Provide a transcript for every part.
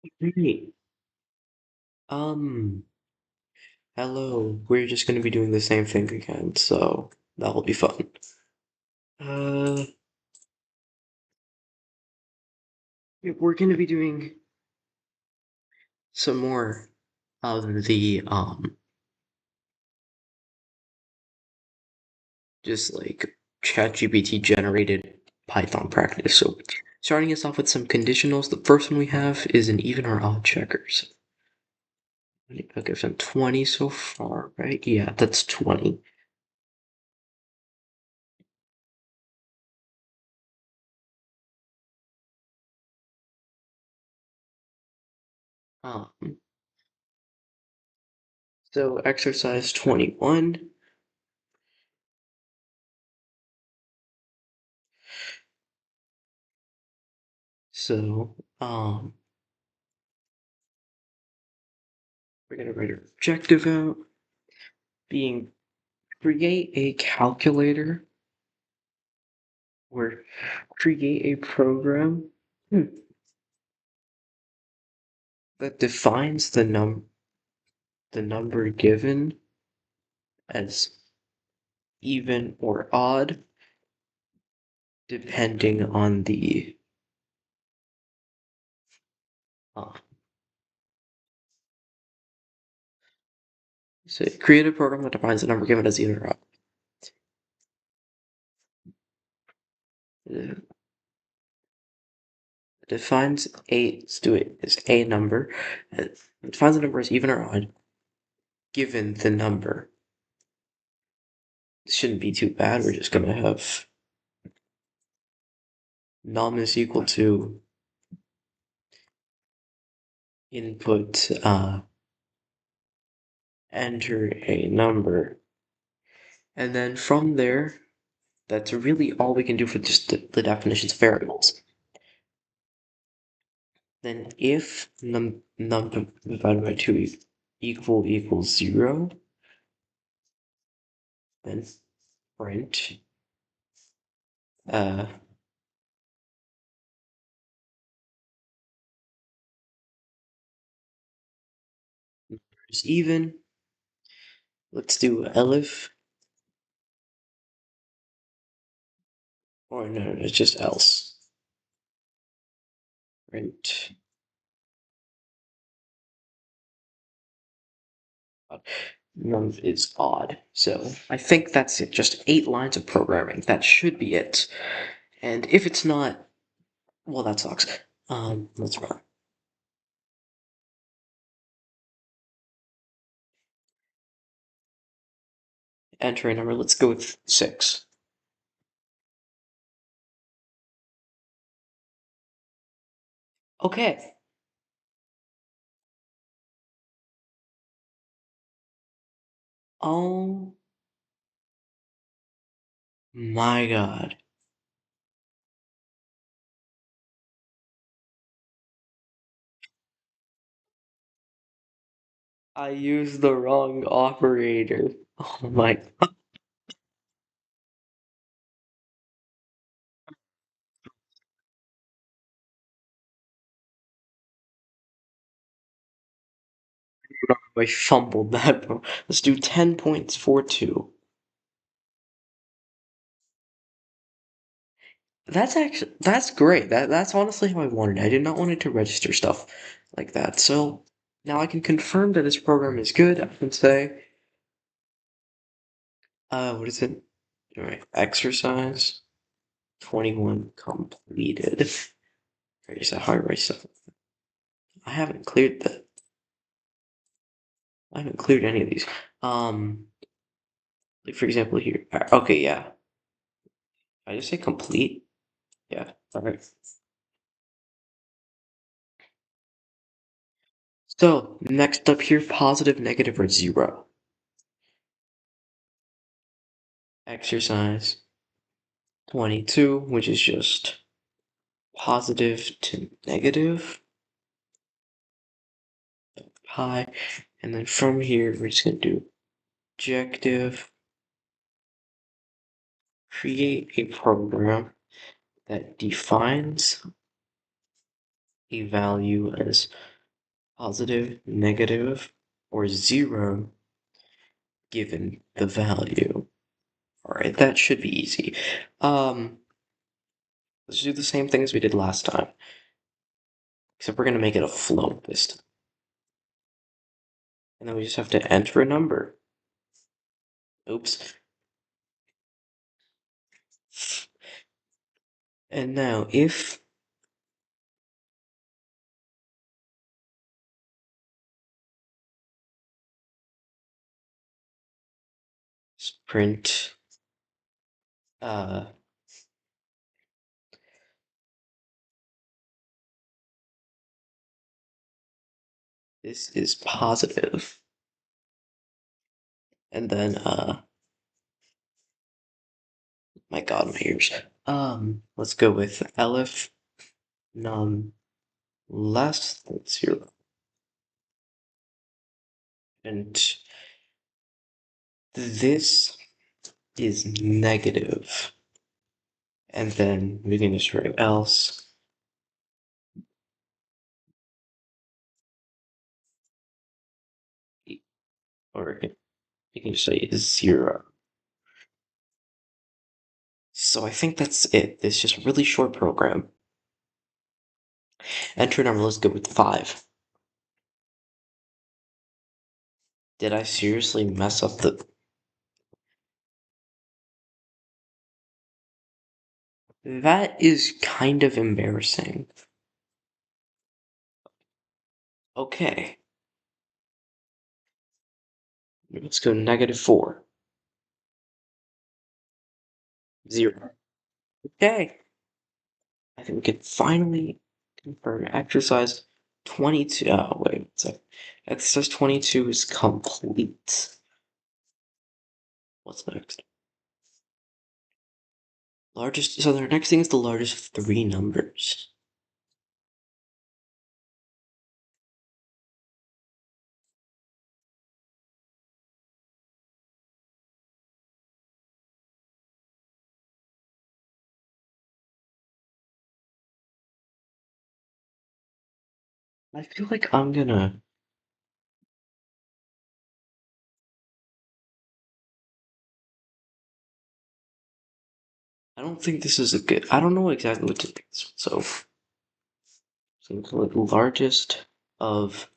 Hey, um, hello. We're just gonna be doing the same thing again, so that'll be fun. Uh, we're gonna be doing some more of the just like ChatGPT generated Python practice. So, starting us off with some conditionals. The first one we have is an even or odd checkers. Okay, so 20 so far, right? Yeah, that's 20. Um, so exercise 21. So, we're gonna write our objective out. Being create a calculator or create a program that defines the number given as even or odd depending on the uh, so create a program that defines the number given as even or odd. Uh, defines a let's do it as a number. Defines the number as even or odd given the number. It shouldn't be too bad. We're just gonna have num is equal to input enter a number. And then from there, that's really all we can do for just the definitions of variables. Then if num divided by 2 equals 0, then print uh, is even. Let's do elif, or no, it's just else. Print num is odd. So I think that's it. Just 8 lines of programming. That should be it. And if it's not, well, that sucks. Let's run. Enter a number. Let's go with 6. Okay. Oh my god. I used the wrong operator. Oh my god, I fumbled that, bro. Let's do 10.42. That's great. That's honestly how I wanted it. I did not want it to register stuff like that. So now I can confirm that this program is good. I can say, what is it? Alright, exercise 21 completed. Right, is that how I write stuff? I haven't cleared the I haven't cleared any of these. Like for example here. Okay, yeah. I just say complete? Yeah. All right. So next up here, positive, negative, or 0. Exercise 22, which is just positive to negative, pi. And then from here, we're just going to do objective, create a program that defines a value as positive, negative, or 0 given the value. Alright, that should be easy. Let's do the same thing as we did last time. Except we're gonna make it a float this time. And then we just have to enter a number. Oops. And now if print this is positive, and then my god, my ears. Let's go with elif num less than 0. And this is negative. And then we can just write else. Or we can just say 0. So I think that's it. It's just a really short program. Enter number, let's go with 5. Did I seriously mess up the... That is kind of embarrassing. Okay. Let's go -4. 0. Okay. I think we can finally confirm exercise 22. Oh, wait a second. Exercise 22 is complete. What's next? Largest. So the next thing is the largest 3 numbers. I feel like I'm gonna. I don't think this is a good. I don't know exactly what to think. So the largest of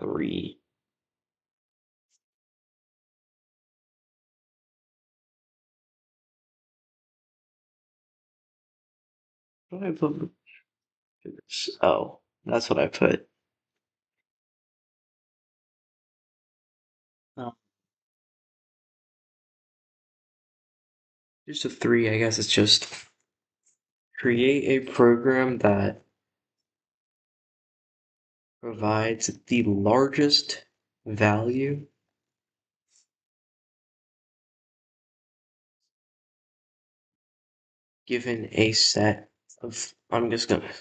3. What do I put? Oh, that's what I put. Oh, just a 3. I guess it's just create a program that provides the largest value given a set of, I'm just gonna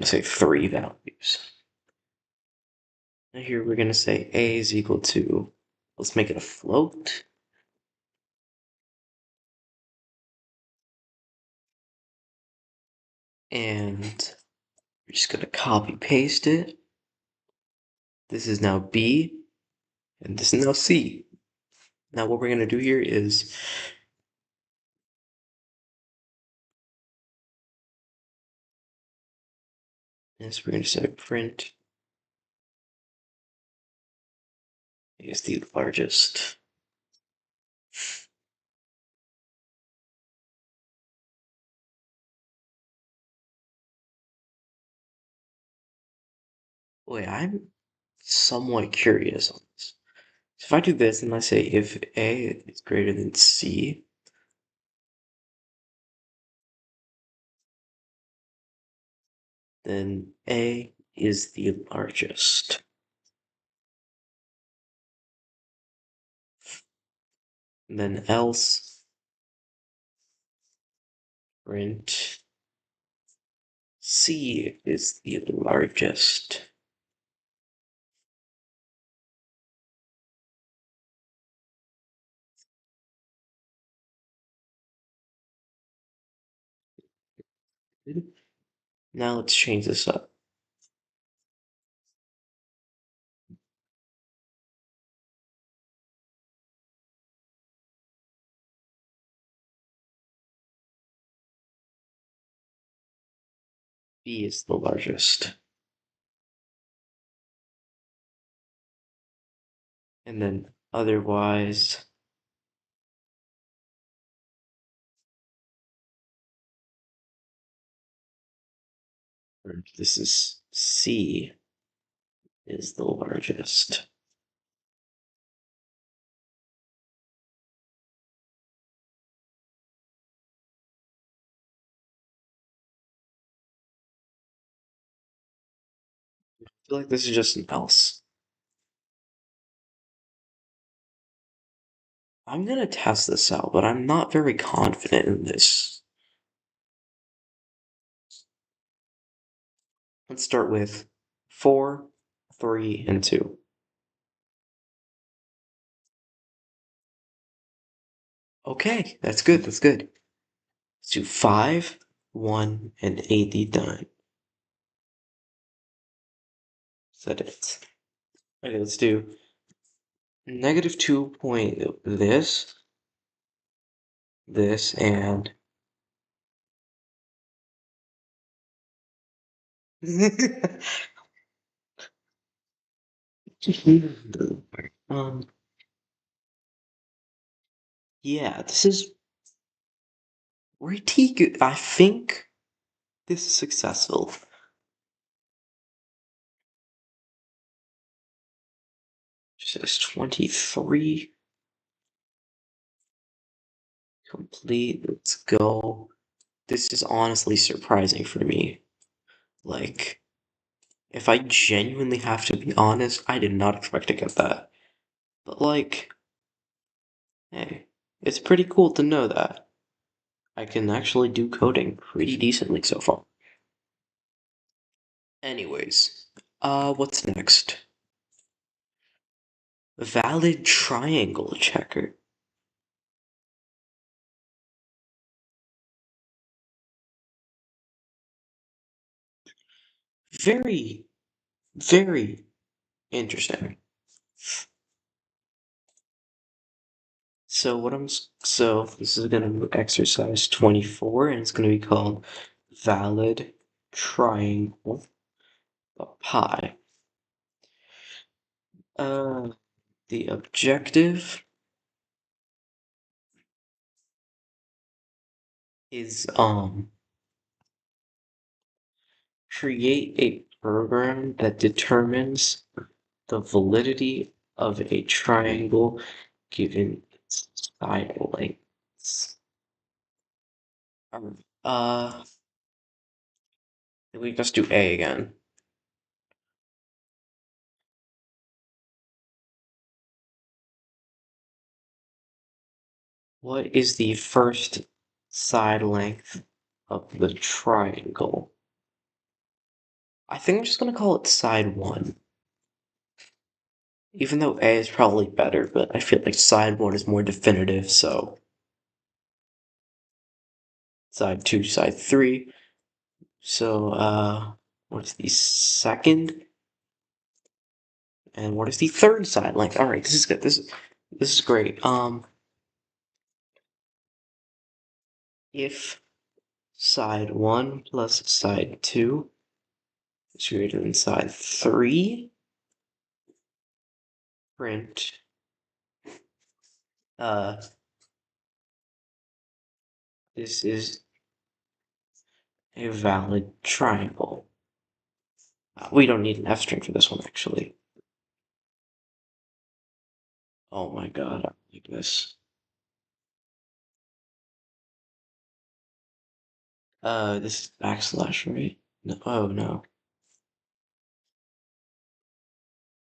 say 3 values. And here we're gonna say a is equal to, let's make it a float. And we're just gonna copy paste it. This is now B, and this is now C. Now what we're gonna do here is we're gonna say print is the largest. Wait, I'm somewhat curious on this. So if I do this and I say if A is greater than C, then A is the largest. And then else print C is the largest. Now let's change this up. B is the largest. And then otherwise, this is C is the largest. I feel like this is just an else. I'm gonna test this out, but I'm not very confident in this. Let's start with 4, 3, and 2. Okay, that's good, that's good. Let's do 5, 1, and 89. Is that it? Okay, let's do negative 2 point this, and um, yeah, this is pretty good. I think this is successful. Says 23. Complete. Let's go. This is honestly surprising for me. Like, if I genuinely have to be honest, I did not expect to get that. But, like, hey, it's pretty cool to know that I can actually do coding pretty decently so far. Anyways, what's next? Valid triangle checker. Very, very interesting. So this is gonna be exercise 24, and it's gonna be called valid triangle pi. Uh, the objective is create a program that determines the validity of a triangle given its side lengths. Uh, we just do A again. What is the first side length of the triangle? I think I'm just gonna call it side 1. Even though A is probably better, but I feel like side 1 is more definitive, so side 2, side 3. So, what's the second? And what is the third side length? Alright, this is good. This is great. If side 1 plus side 2 is greater than side 3, print uh this is a valid triangle. We don't need an F string for this one, actually. Oh my god, I like this. This is backslash, right? No, oh no.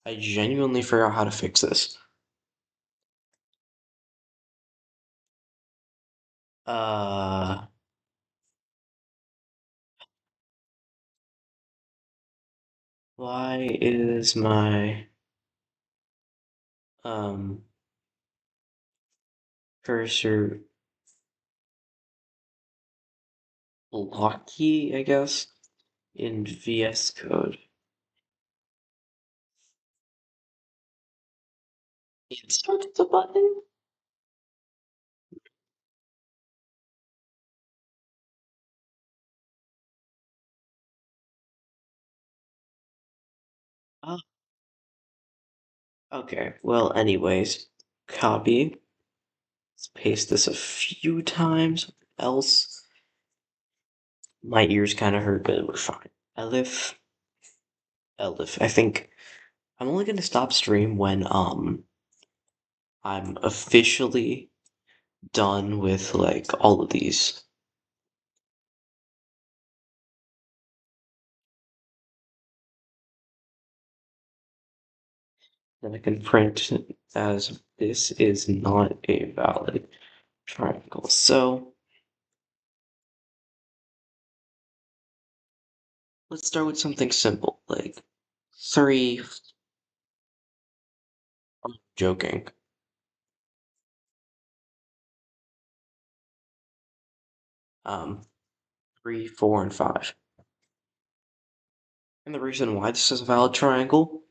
I genuinely forgot how to fix this. Uh, why is my, um, cursor blocky, I guess? in VS Code. Insert the button? Oh, okay. Well, anyways, copy. Let's paste this a few times, else my ears kind of hurt, but we're fine. Elif, Elif. I think I'm only gonna stop stream when I'm officially done with like all of these. Then I can print as this is not a valid triangle. So let's start with something simple, like 3. I'm joking. 3, 4, and 5. And the reason why this is a valid triangle,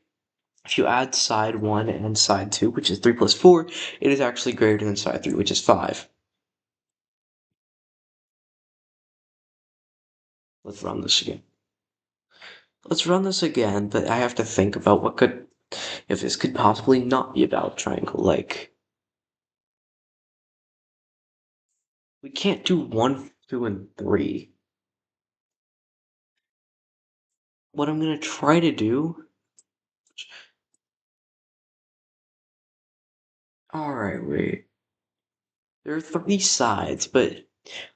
if you add side 1 and side 2, which is 3 plus 4, it is actually greater than side 3, which is 5. Let's run this again. Let's run this again, but I have to think about if this could possibly not be a valid triangle. Like, we can't do 1, 2, and 3. What I'm gonna try to do. Alright, wait. There are 3 sides, but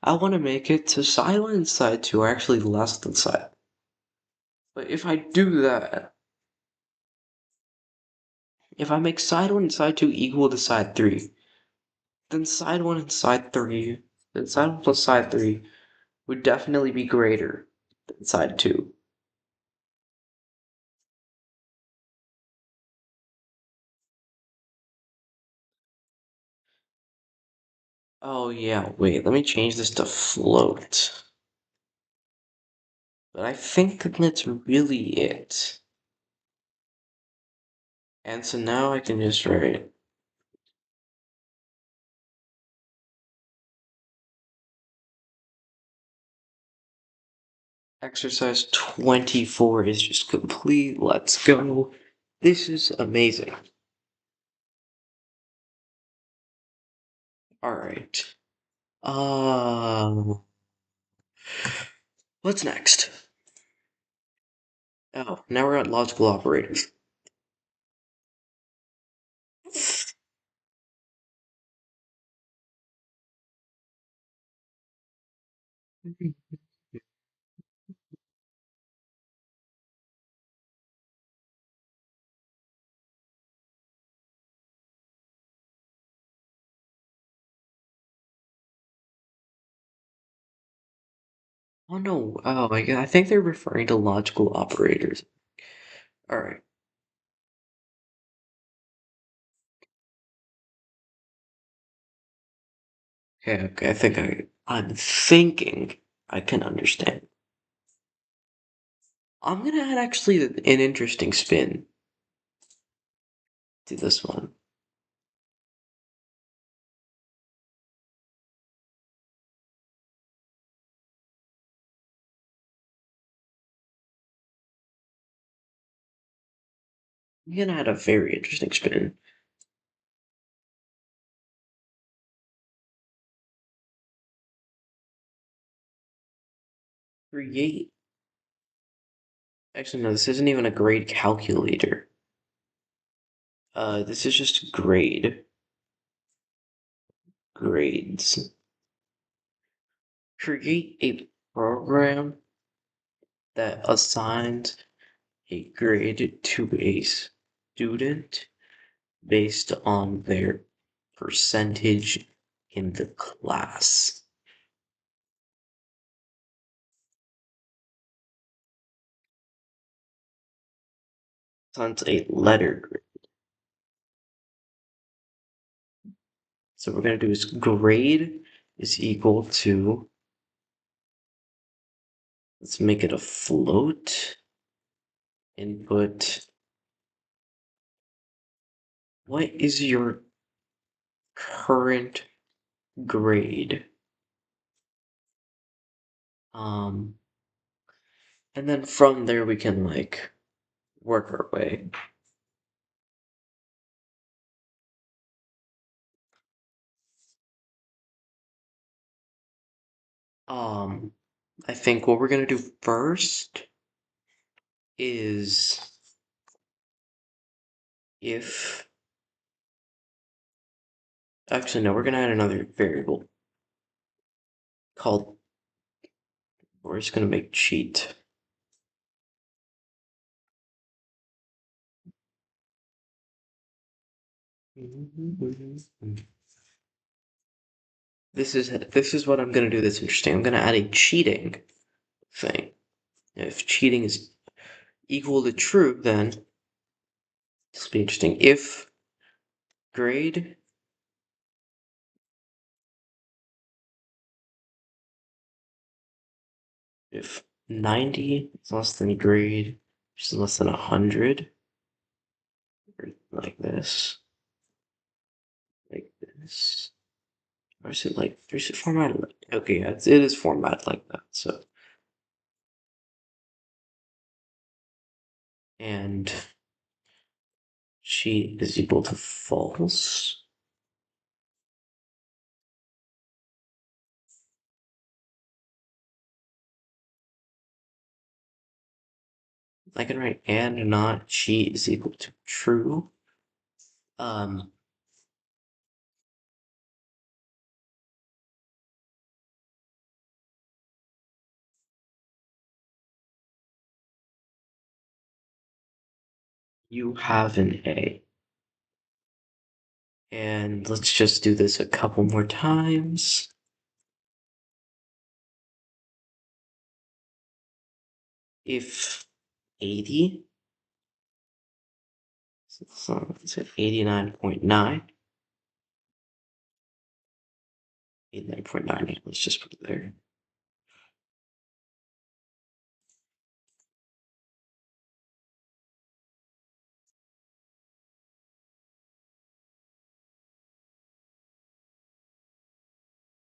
I want to make it to side 1 and side 2 are actually less than side. But if I do that, if I make side 1 and side 2 equal to side 3, then side 1 and side 3, then side 1 plus side 3 would definitely be greater than side 2. Oh yeah, wait, let me change this to float. But I think that's really it. And so now I can just write exercise 24 is just complete. Let's go. This is amazing. Alright. What's next? Oh, now we're at logical operators. Oh no, oh my god, I think they're referring to logical operators. Alright. Okay, I think I'm thinking I can understand. I'm gonna add actually an interesting spin to this one. I'm gonna add a very interesting spin. Create. Actually, no, this isn't even a grade calculator. This is just grade. Grades. Create a program that assigns a grade to a student based on their percentage in the class. Assigns a letter grade. So what we're going to do is grade is equal to Let's make it a float. Input. What is your current grade? And then from there we can like work our way. I think what we're gonna do first is if actually no, we're gonna add another variable called we're just gonna make cheat. This is what I'm gonna do that's interesting. I'm gonna add a cheating thing. If cheating is equal to true, then this will be interesting. If grade if 90 is less than grade, which is less than 100, or like this, or is it like, is it formatted? Okay, yeah, it is formatted like that, so. And cheat is equal to false. I can write and not cheat is equal to true. You have an A. And let's just do this a couple more times. If 80, so let's say 89.9, 89.9, let's just put it there.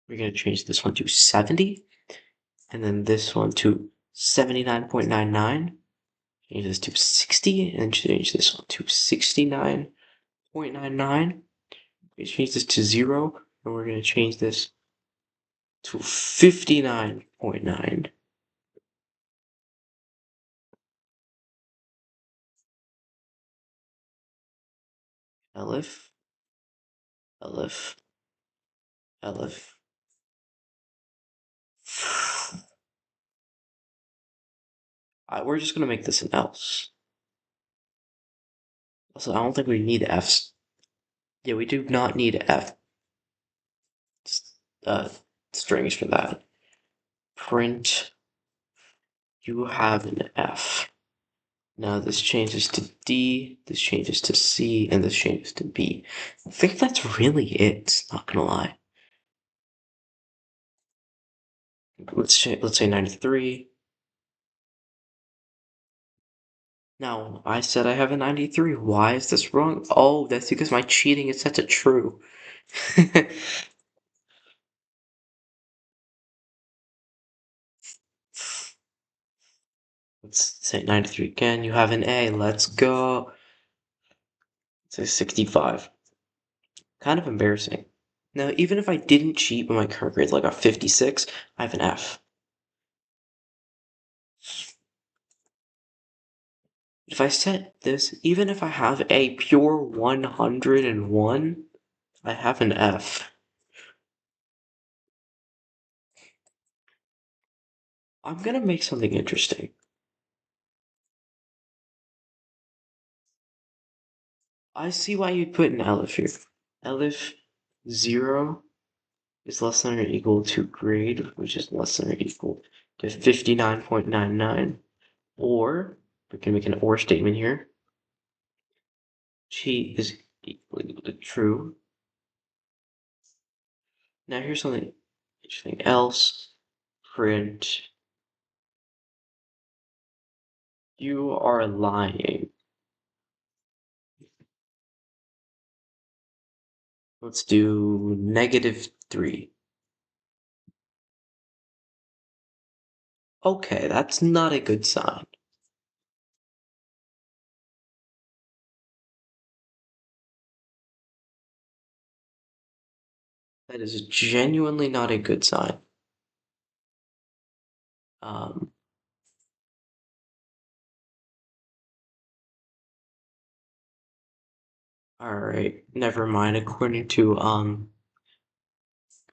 We're going to change this one to 70, and then this one to 79.99. Change this to 60, and change this one to 69.99. We change this to 0, and we're going to change this to 59.9. Elif, Elif, Elif. We're just gonna make this an else. Also, I don't think we need F's. Yeah, we do not need F uh, strings for that. Print, you have an F. Now this changes to D, this changes to C, and this changes to B. I think that's really it, not gonna lie. Let's say 93. Now, I said I have a 93. Why is this wrong? Oh, that's because my cheating is set to true. Let's say 93 again. You have an A. Let's go. Let's say 65. Kind of embarrassing. Now, even if I didn't cheat but my current grade's like a 56, I have an F. If I set this, even if I have a pure 101, I have an F. I'm gonna make something interesting. I see why you'd put an Elif here. Elif 0 is less than or equal to grade, which is less than or equal to 59.99. Or, we can make an or statement here. Cheat is equal to true. Now here's something interesting else. Print You are lying. Let's do -3. Okay, that's not a good sign. That is genuinely not a good sign. Um, alright, never mind. According to,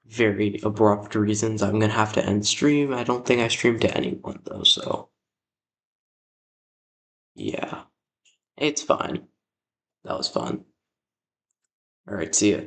very abrupt reasons, I'm gonna have to end stream. I don't think I streamed to anyone, though, so yeah. It's fine. That was fun. Alright, see ya.